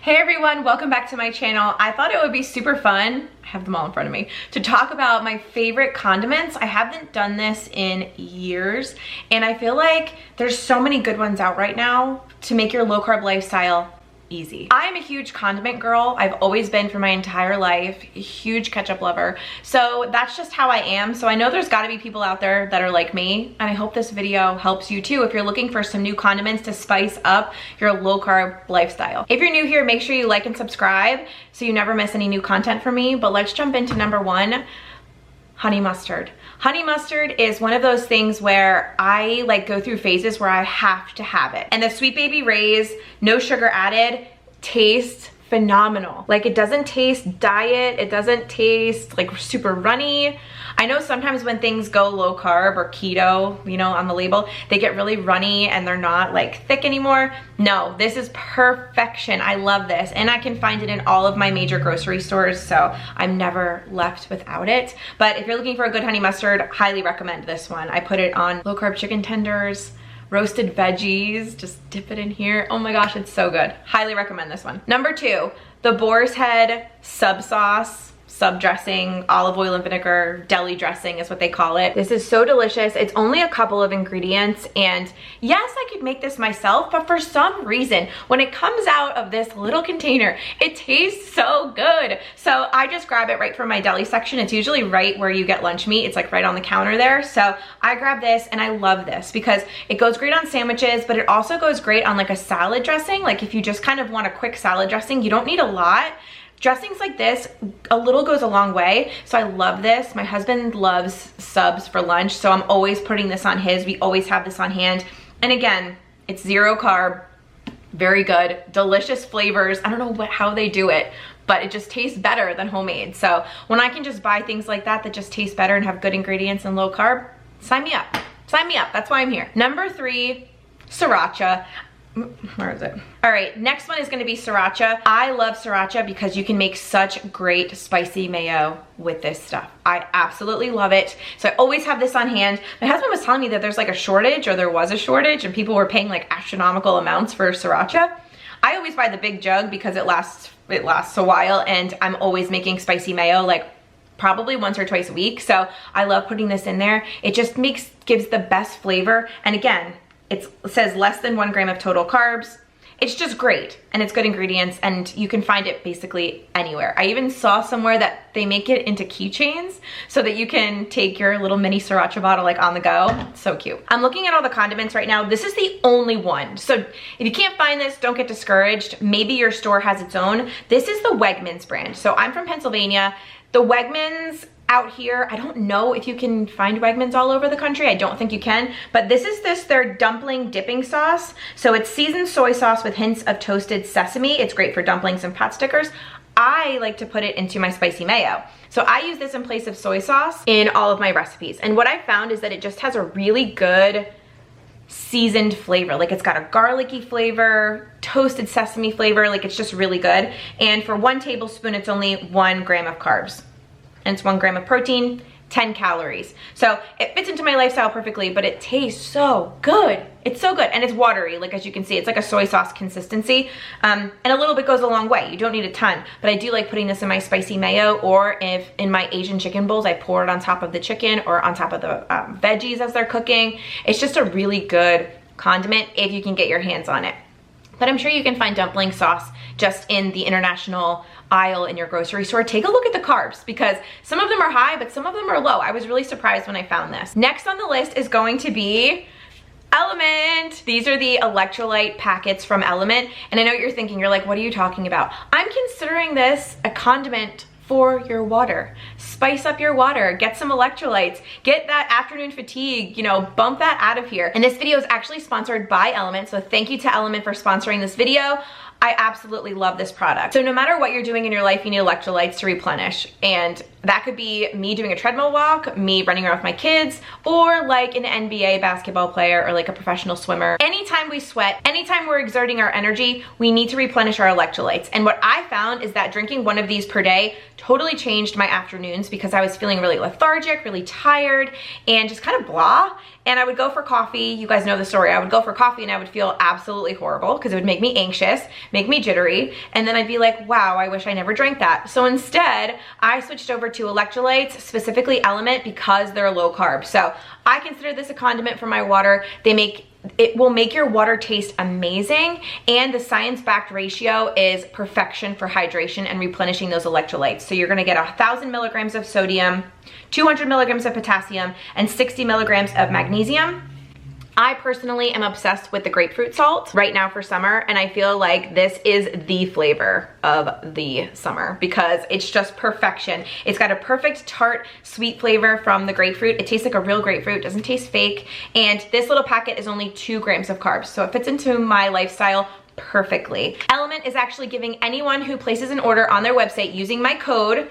Hey everyone, welcome back to my channel. I thought it would be super fun, I have them all in front of me, to talk about my favorite condiments. I haven't done this in years, and I feel like there's so many good ones out right now to make your low carb lifestyle easy. I am a huge condiment girl. I've always been for my entire life, a huge ketchup lover. So that's just how I am. So I know there's gotta be people out there that are like me, and I hope this video helps you too if you're looking for some new condiments to spice up your low carb lifestyle. If you're new here, make sure you like and subscribe so you never miss any new content from me. But let's jump into number one, honey mustard. Honey mustard is one of those things where I like go through phases where I have to have it. And the Sweet Baby Ray's, no sugar added, tastes phenomenal. Like, it doesn't taste diet, it doesn't taste like super runny. I know sometimes when things go low carb or keto, you know, on the label, they get really runny and they're not like thick anymore. No, this is perfection. I love this, and I can find it in all of my major grocery stores, so I'm never left without it. But if you're looking for a good honey mustard, highly recommend this one. I put it on low carb chicken tenders, roasted veggies, just dip it in here. Oh my gosh, it's so good. Highly recommend this one. Number two, the Boar's Head sub sauce. Sub dressing, olive oil and vinegar, deli dressing is what they call it. This is so delicious. It's only a couple of ingredients, and yes, I could make this myself, but for some reason, when it comes out of this little container, it tastes so good. So I just grab it right from my deli section. It's usually right where you get lunch meat. It's like right on the counter there. So I grab this, and I love this because it goes great on sandwiches, but it also goes great on like a salad dressing. Like if you just kind of want a quick salad dressing, you don't need a lot. Dressings like this, a little goes a long way. So I love this. My husband loves subs for lunch, so I'm always putting this on his. We always have this on hand. And again, it's zero carb, very good, delicious flavors. I don't know how they do it, but it just tastes better than homemade. So when I can just buy things like that that just taste better and have good ingredients and low carb, sign me up. Sign me up. That's why I'm here. Number three, Sriracha. Where is it? All right, next one is gonna be Sriracha. I love Sriracha because you can make such great spicy mayo with this stuff. I absolutely love it. So I always have this on hand. My husband was telling me that there's like a shortage, or there was a shortage, and people were paying like astronomical amounts for Sriracha. I always buy the big jug because it lasts a while, and I'm always making spicy mayo like probably once or twice a week. So I love putting this in there. It just gives the best flavor. And again, it says less than 1 gram of total carbs. It's just great, and it's good ingredients, and you can find it basically anywhere. I even saw somewhere that they make it into keychains so that you can take your little mini Sriracha bottle like on the go. So cute. I'm looking at all the condiments right now. This is the only one. So if you can't find this, don't get discouraged. Maybe your store has its own. This is the Wegmans brand. So I'm from Pennsylvania. The Wegmans out here, I don't know if you can find Wegmans all over the country. I don't think you can, but this is their dumpling dipping sauce. So it's seasoned soy sauce with hints of toasted sesame. It's great for dumplings and pot stickers. I like to put it into my spicy mayo. So I use this in place of soy sauce in all of my recipes. And what I found is that it just has a really good seasoned flavor. Like, it's got a garlicky flavor, toasted sesame flavor. Like, it's just really good. And for 1 tablespoon, it's only 1 gram of carbs. And it's 1 gram of protein, 10 calories. So it fits into my lifestyle perfectly, but it tastes so good. It's so good, and it's watery, like as you can see. It's like a soy sauce consistency, and a little bit goes a long way. You don't need a ton, but I do like putting this in my spicy mayo, or if in my Asian chicken bowls, I pour it on top of the chicken or on top of the veggies as they're cooking. It's just a really good condiment if you can get your hands on it. But I'm sure you can find dumpling sauce just in the international aisle in your grocery store. Take a look at the carbs, because some of them are high, but some of them are low. I was really surprised when I found this. Next on the list is going to be LMNT. These are the electrolyte packets from LMNT. And I know what you're thinking. You're like, what are you talking about? I'm considering this a condiment for your water. Spice up your water, get some electrolytes, get that afternoon fatigue, you know, bump that out of here. And this video is actually sponsored by LMNT, so thank you to LMNT for sponsoring this video. I absolutely love this product. So no matter what you're doing in your life, you need electrolytes to replenish. And that could be me doing a treadmill walk, me running around with my kids, or like an NBA basketball player or like a professional swimmer. Anytime we sweat, anytime we're exerting our energy, we need to replenish our electrolytes. And what I found is that drinking one of these per day totally changed my afternoons, because I was feeling really lethargic, really tired, and just kind of blah. And I would go for coffee. You guys know the story. I would go for coffee and I would feel absolutely horrible because it would make me anxious. make me jittery, and then I'd be like, wow, I wish I never drank that. So instead, I switched over to electrolytes, specifically LMNT, because they're low carb. So I consider this a condiment for my water. It will make your water taste amazing, and the science-backed ratio is perfection for hydration and replenishing those electrolytes. So you're gonna get 1,000 milligrams of sodium, 200 milligrams of potassium, and 60 milligrams of magnesium. I personally am obsessed with the grapefruit salt right now for summer, and I feel like this is the flavor of the summer because it's just perfection. It's got a perfect tart, sweet flavor from the grapefruit. It tastes like a real grapefruit, doesn't taste fake, and this little packet is only 2 grams of carbs, so it fits into my lifestyle perfectly. LMNT is actually giving anyone who places an order on their website using my code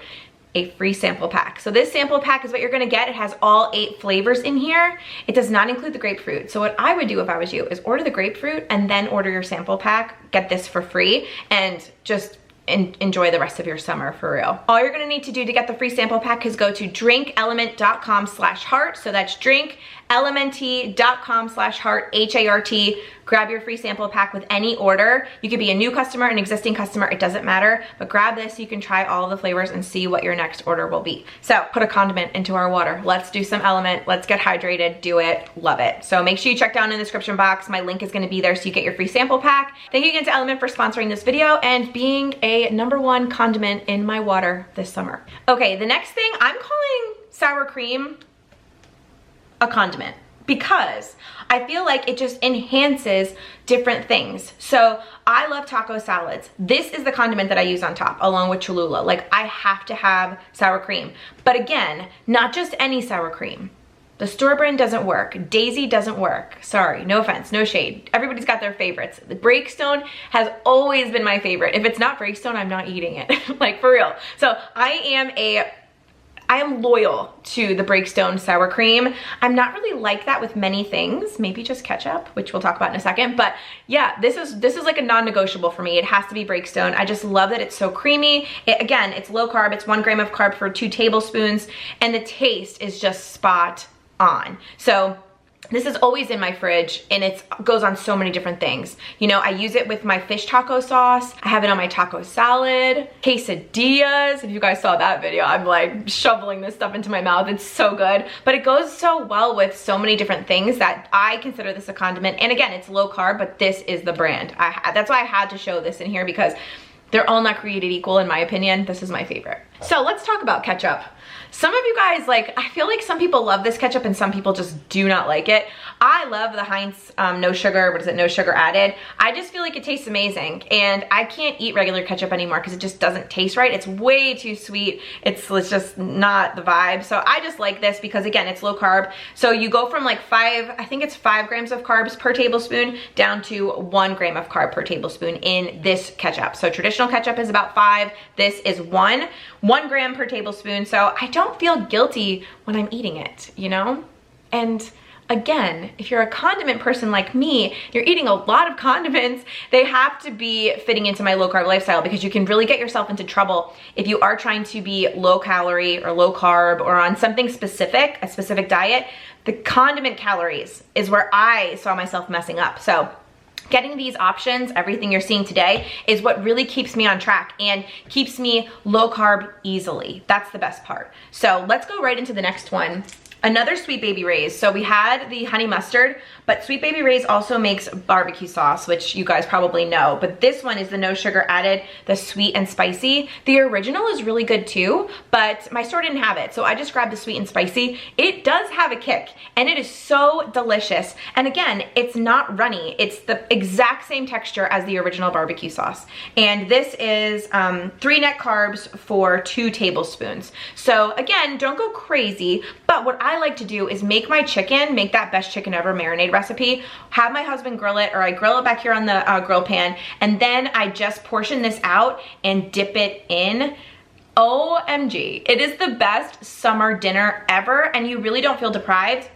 a free sample pack. So this sample pack is what you're gonna get. It has all 8 flavors in here. It does not include the grapefruit. So what I would do if I was you is order the grapefruit and then order your sample pack, get this for free, and just enjoy the rest of your summer for real. All you're gonna need to do to get the free sample pack is go to drinklmnt.com/heart. So that's drinklmnt.com/heart, H-A-R-T. Grab your free sample pack with any order. You could be a new customer, an existing customer, it doesn't matter, but grab this so you can try all of the flavors and see what your next order will be. So put a condiment into our water. Let's do some LMNT, let's get hydrated, do it, love it. So make sure you check down in the description box. My link is gonna be there so you get your free sample pack. Thank you again to LMNT for sponsoring this video and being a #1 condiment in my water this summer. Okay, the next thing, I'm calling sour cream a condiment, because I feel like it just enhances different things. So I love taco salads. This is the condiment that I use on top along with Cholula. Like, I have to have sour cream. But again, not just any sour cream. The store brand doesn't work. Daisy doesn't work. Sorry, no offense, no shade. Everybody's got their favorites. The Breakstone has always been my favorite. If it's not Breakstone, I'm not eating it. Like, for real. So I am loyal to the Breakstone sour cream. I'm not really like that with many things, maybe just ketchup, which we'll talk about in a second. But yeah, this is like a non-negotiable for me. It has to be Breakstone. I just love that it's so creamy. Again, it's low carb. It's 1 gram of carb for 2 tablespoons, and the taste is just spot on. So this is always in my fridge, and it goes on so many different things. You know, I use it with my fish taco sauce. I have it on my taco salad, quesadillas. If you guys saw that video, I'm like shoveling this stuff into my mouth. It's so good, but it goes so well with so many different things that I consider this a condiment. And again, it's low carb, but this is the brand. That's why I had to show this in here, because they're all not created equal in my opinion. This is my favorite. So let's talk about ketchup. Some of you guys, like, I feel like some people love this ketchup and some people just do not like it. I love the Heinz no sugar, what is it, no sugar added. I just feel like it tastes amazing, and I can't eat regular ketchup anymore because it just doesn't taste right. It's way too sweet. It's just not the vibe. So I just like this because, again, it's low carb. So you go from like 5 grams of carbs per tablespoon down to 1 gram of carb per tablespoon in this ketchup. So traditional ketchup is about 5. This is 1 gram per tablespoon. So I don't feel guilty when I'm eating it, you know? And again, if you're a condiment person like me, you're eating a lot of condiments, they have to be fitting into my low carb lifestyle, because you can really get yourself into trouble if you are trying to be low calorie or low carb or on something specific, a specific diet. The condiment calories is where I saw myself messing up. So getting these options, everything you're seeing today, is what really keeps me on track and keeps me low carb easily. That's the best part. So let's go right into the next one. Another Sweet Baby Ray's. So we had the honey mustard, but Sweet Baby Ray's also makes barbecue sauce, which you guys probably know, but this one is the no sugar added, the sweet and spicy. The original is really good too, but my store didn't have it, so I just grabbed the sweet and spicy. It does have a kick, and it is so delicious. And again, it's not runny. It's the exact same texture as the original barbecue sauce. And this is 3 net carbs for 2 tablespoons. So again, don't go crazy, but what I like to do is make my chicken, make that best chicken ever marinade recipe, have my husband grill it, or I grill it back here on the grill pan, and then I just portion this out and dip it in. OMG, it is the best summer dinner ever, and you really don't feel deprived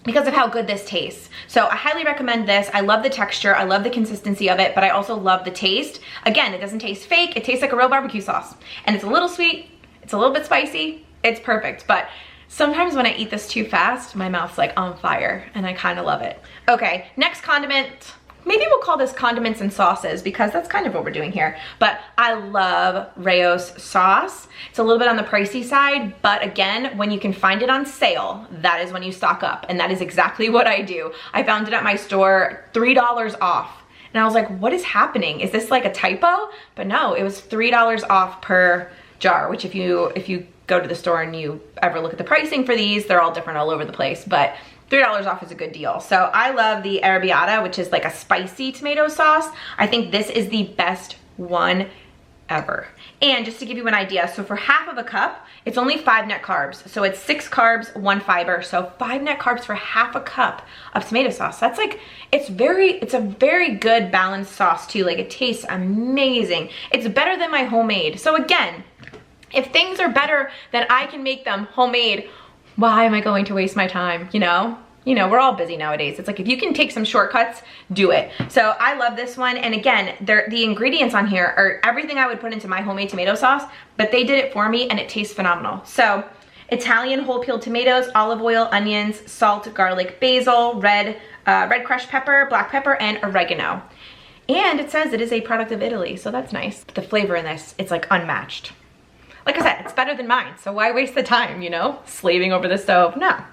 because of how good this tastes. So I highly recommend this. I love the texture, I love the consistency of it, but I also love the taste. Again, it doesn't taste fake, it tastes like a real barbecue sauce. And it's a little sweet, it's a little bit spicy, it's perfect. But sometimes when I eat this too fast, my mouth's like on fire, and I kind of love it. Okay, next condiment, maybe we'll call this condiments and sauces because that's kind of what we're doing here. But I love Rao's sauce. It's a little bit on the pricey side, but again, when you can find it on sale, that is when you stock up. And that is exactly what I do. I found it at my store, $3 off. And I was like, what is happening? Is this like a typo? But no, it was $3 off per jar, which if you go to the store and you ever look at the pricing for these, they're all different all over the place. But $3 off is a good deal. So I love the arrabbiata, which is like a spicy tomato sauce. I think this is the best one ever. And just to give you an idea, so for half of a cup, it's only 5 net carbs. So it's 6 carbs, 1 fiber. So 5 net carbs for half a cup of tomato sauce. That's like, it's a very good balanced sauce too. Like it tastes amazing. It's better than my homemade. So again, if things are better than I can make them homemade, why am I going to waste my time, you know? You know, we're all busy nowadays. It's like, if you can take some shortcuts, do it. So I love this one. And again, the ingredients on here are everything I would put into my homemade tomato sauce, but they did it for me and it tastes phenomenal. So Italian whole peeled tomatoes, olive oil, onions, salt, garlic, basil, red crushed pepper, black pepper, and oregano. And it says it is a product of Italy, so that's nice. But the flavor in this, it's like unmatched. Like I said, it's better than mine, so why waste the time, you know? Slaving over the stove, no.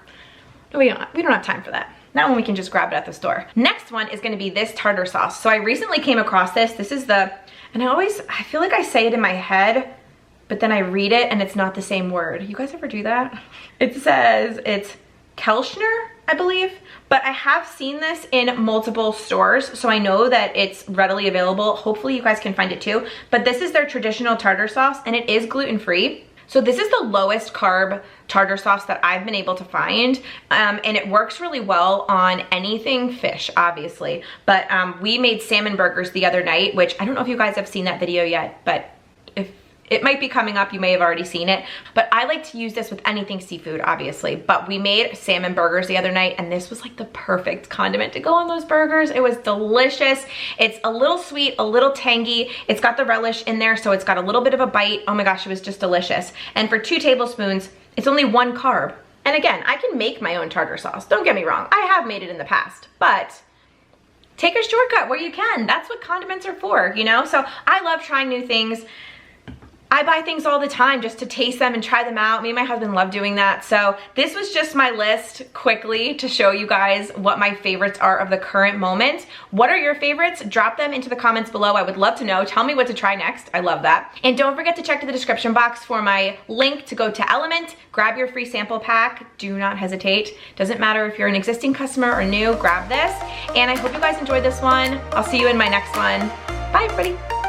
We don't have time for that. That one we can just grab it at the store. Next one is gonna be this tartar sauce. So I recently came across this. This is and I feel like I say it in my head, but then I read it and it's not the same word. You guys ever do that? It says it's Kelchner, I believe, but I have seen this in multiple stores, so I know that it's readily available. Hopefully you guys can find it too, but this is their traditional tartar sauce and it is gluten-free. So this is the lowest carb tartar sauce that I've been able to find, and it works really well on anything fish, obviously. But we made salmon burgers the other night, which I don't know if you guys have seen that video yet, but if it might be coming up, you may have already seen it. But I like to use this with anything seafood, obviously. But we made salmon burgers the other night, and this was like the perfect condiment to go on those burgers. It was delicious. It's a little sweet, a little tangy. It's got the relish in there, so it's got a little bit of a bite. Oh my gosh, it was just delicious. And for 2 tablespoons, it's only 1 carb. And again, I can make my own tartar sauce. Don't get me wrong, I have made it in the past, but take a shortcut where you can. That's what condiments are for, you know? So I love trying new things. I buy things all the time just to taste them and try them out. Me and my husband love doing that. So this was just my list quickly to show you guys what my favorites are of the current moment. What are your favorites? Drop them into the comments below. I would love to know. Tell me what to try next. I love that. And don't forget to check the description box for my link to go to LMNT. Grab your free sample pack. Do not hesitate. Doesn't matter if you're an existing customer or new, grab this. And I hope you guys enjoyed this one. I'll see you in my next one. Bye, everybody.